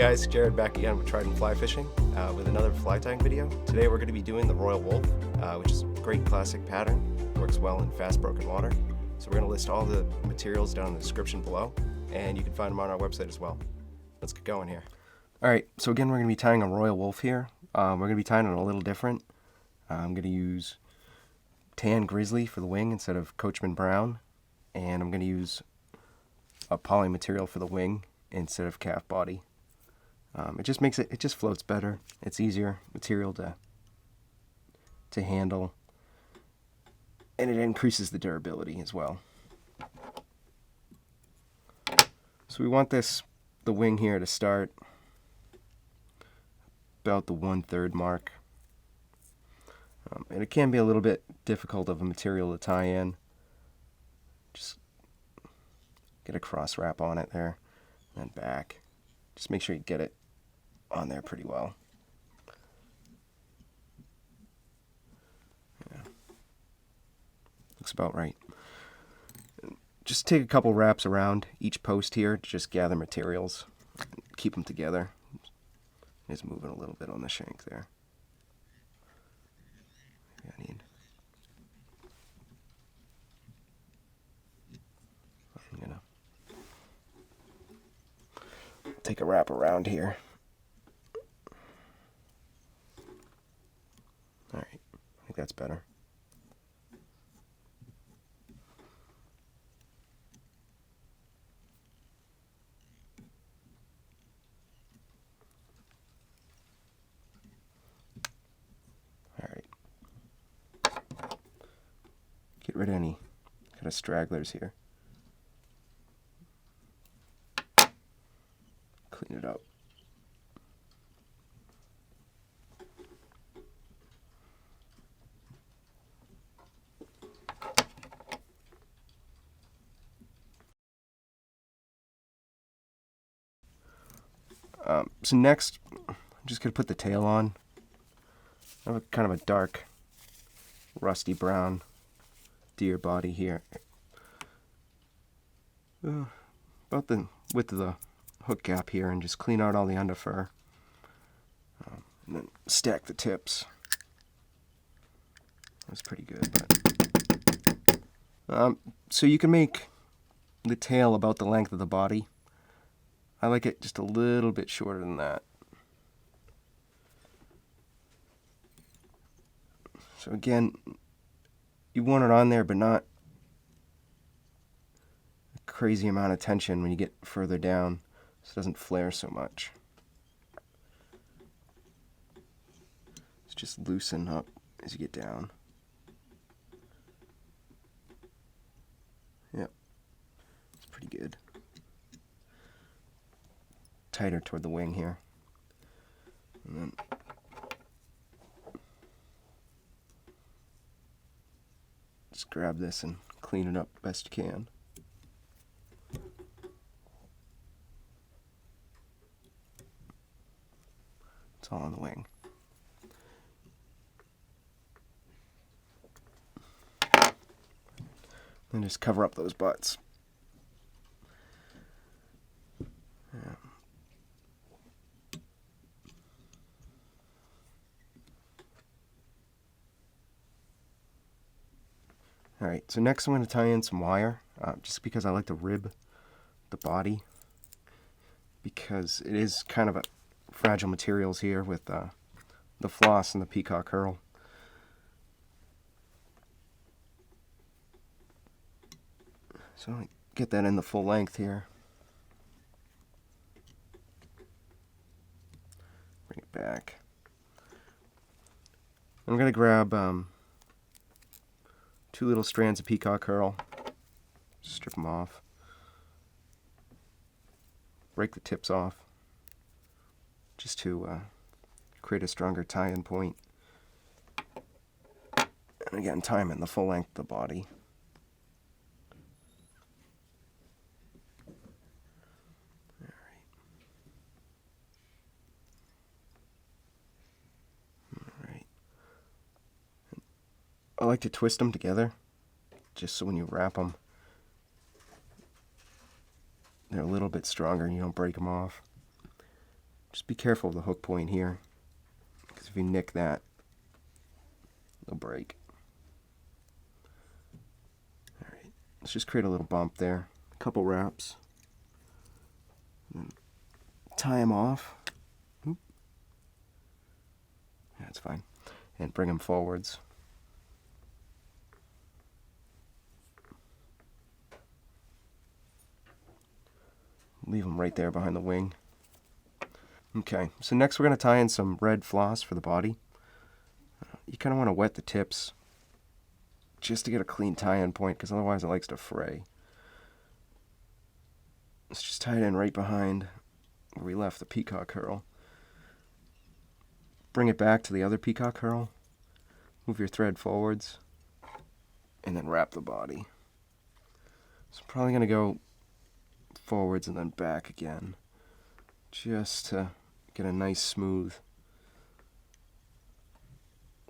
guys, Jared back again with Trident Fly Fishing with another fly tying video. Today we're going to be doing the Royal Wulff, which is a great classic pattern. Works well in fast broken water. So we're going to list all the materials down in the description below, and you can find them on our website as well. Let's get going here. Alright, so again we're going to be tying a Royal Wulff here. We're going to be tying it a little different. I'm going to use tan grizzly for the wing instead of Coachman brown, and I'm going to use a poly material for the wing instead of calf body. It just makes it just floats better. It's easier material to handle, and it increases the durability as well. So we want the wing here to start about the 1/3 mark. And it can be a little bit difficult of a material to tie in. Just get a cross wrap on it there, and then back. Just make sure you get it on there pretty well. Yeah. Looks about right. Just take a couple wraps around each post here to just gather materials, keep them together. Just moving a little bit on the shank there. I'm gonna take a wrap around here. Alright, I think that's better. Alright. Get rid of any kind of stragglers here. Clean it up. So next, I'm just going to put the tail on. I have kind of a dark, rusty brown deer body here. About the width of the hook gap here, and just clean out all the under fur. And then stack the tips. That's pretty good. But so you can make the tail about the length of the body. I like it just a little bit shorter than that. So again, you want it on there, but not a crazy amount of tension when you get further down, so it doesn't flare so much. It's just loosen up as you get down. Yep, it's pretty good. Tighter toward the wing here. And then just grab this and clean it up best you can. It's all on the wing. And just cover up those butts. Yeah. Alright, so next I'm going to tie in some wire, just because I like to rib the body, because it is kind of a fragile materials here with the floss and the peacock herl. So I get that in the full length here. Bring it back. I'm going to grab 2 little strands of peacock herl, strip them off, break the tips off, just to create a stronger tie-in point. And again, tie them in the full length of the body. I like to twist them together, just so when you wrap them, they're a little bit stronger and you don't break them off. Just be careful of the hook point here, because if you nick that, it'll break. Alright, let's just create a little bump there. A couple wraps. And then tie them off. Oop. Yeah, that's fine. And bring them forwards. Leave them right there behind the wing. Okay, so next we're going to tie in some red floss for the body. You kind of want to wet the tips just to get a clean tie-in point, because otherwise it likes to fray. Let's just tie it in right behind where we left the peacock herl. Bring it back to the other peacock herl. Move your thread forwards. And then wrap the body. So I'm probably going to go forwards and then back again, just to get a nice smooth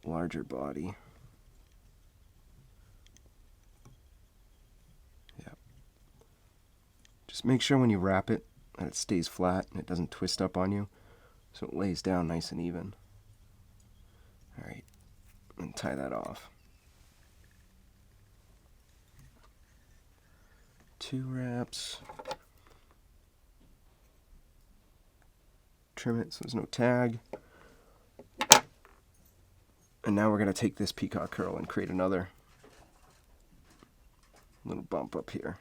larger body. Yep. Just make sure when you wrap it that it stays flat and it doesn't twist up on you, so it lays down nice and even. Alright, and tie that off. 2 wraps. Trim it so there's no tag. And now we're going to take this peacock herl and create another little bump up here.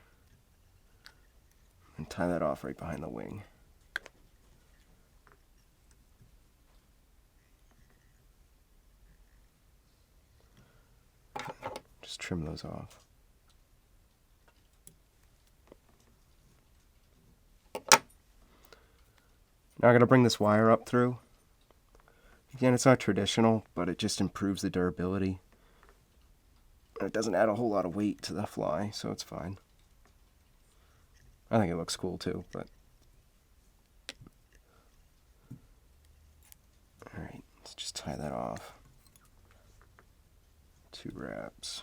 And tie that off right behind the wing. Just trim those off. Now I'm going to bring this wire up through. Again, it's not traditional, but it just improves the durability. And it doesn't add a whole lot of weight to the fly, so it's fine. I think it looks cool too, but... Alright, let's just tie that off. 2 wraps.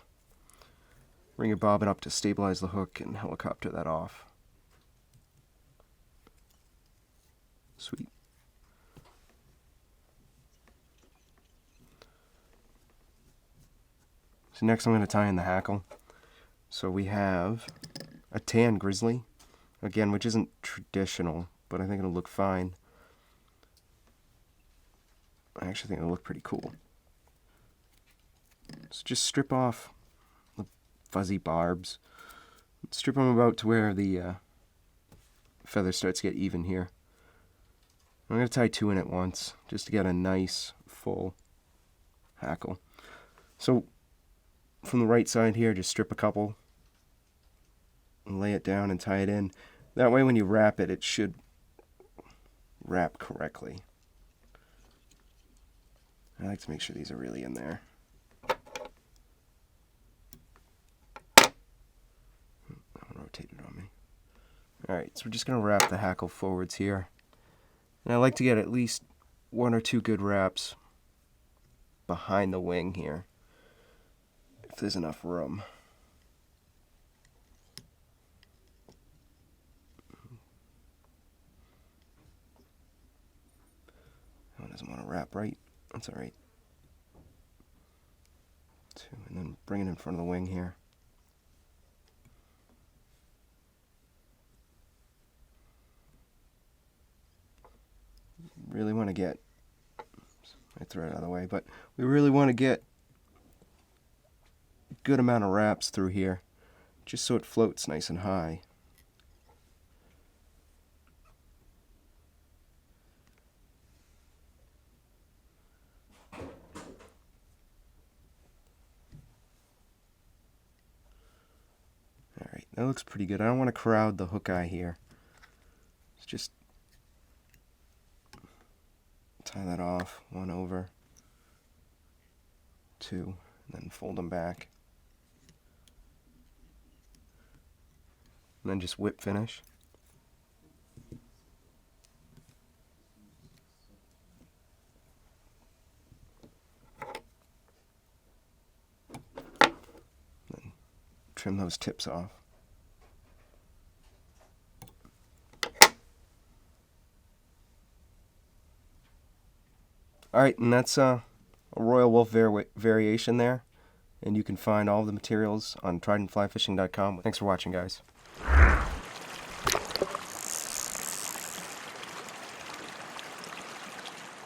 Bring your bobbin up to stabilize the hook and helicopter that off. Sweet. So next I'm going to tie in the hackle. So we have a tan grizzly, again, which isn't traditional, but I think it'll look fine. I actually think it'll look pretty cool. So just strip off the fuzzy barbs. Strip them about to where the feather starts to get even here. I'm going to tie 2 in at once, just to get a nice, full hackle. So, from the right side here, just strip a couple, and lay it down and tie it in. That way when you wrap it, it should wrap correctly. I like to make sure these are really in there. Rotate it on me. Alright, so we're just going to wrap the hackle forwards here. And I like to get at least 1 or 2 good wraps behind the wing here, if there's enough room. That one doesn't want to wrap right. That's alright. 2, and then bring it in front of the wing here. Really want to get, I throw it out of the way, but we really want to get a good amount of wraps through here, just so it floats nice and high. Alright, that looks pretty good. I don't want to crowd the hook eye here. It's just tie that off, 1 over, 2, and then fold them back. And then just whip finish. Then trim those tips off. Alright, and that's a Royal Wulff variation there. And you can find all the materials on tridentflyfishing.com. Thanks for watching, guys.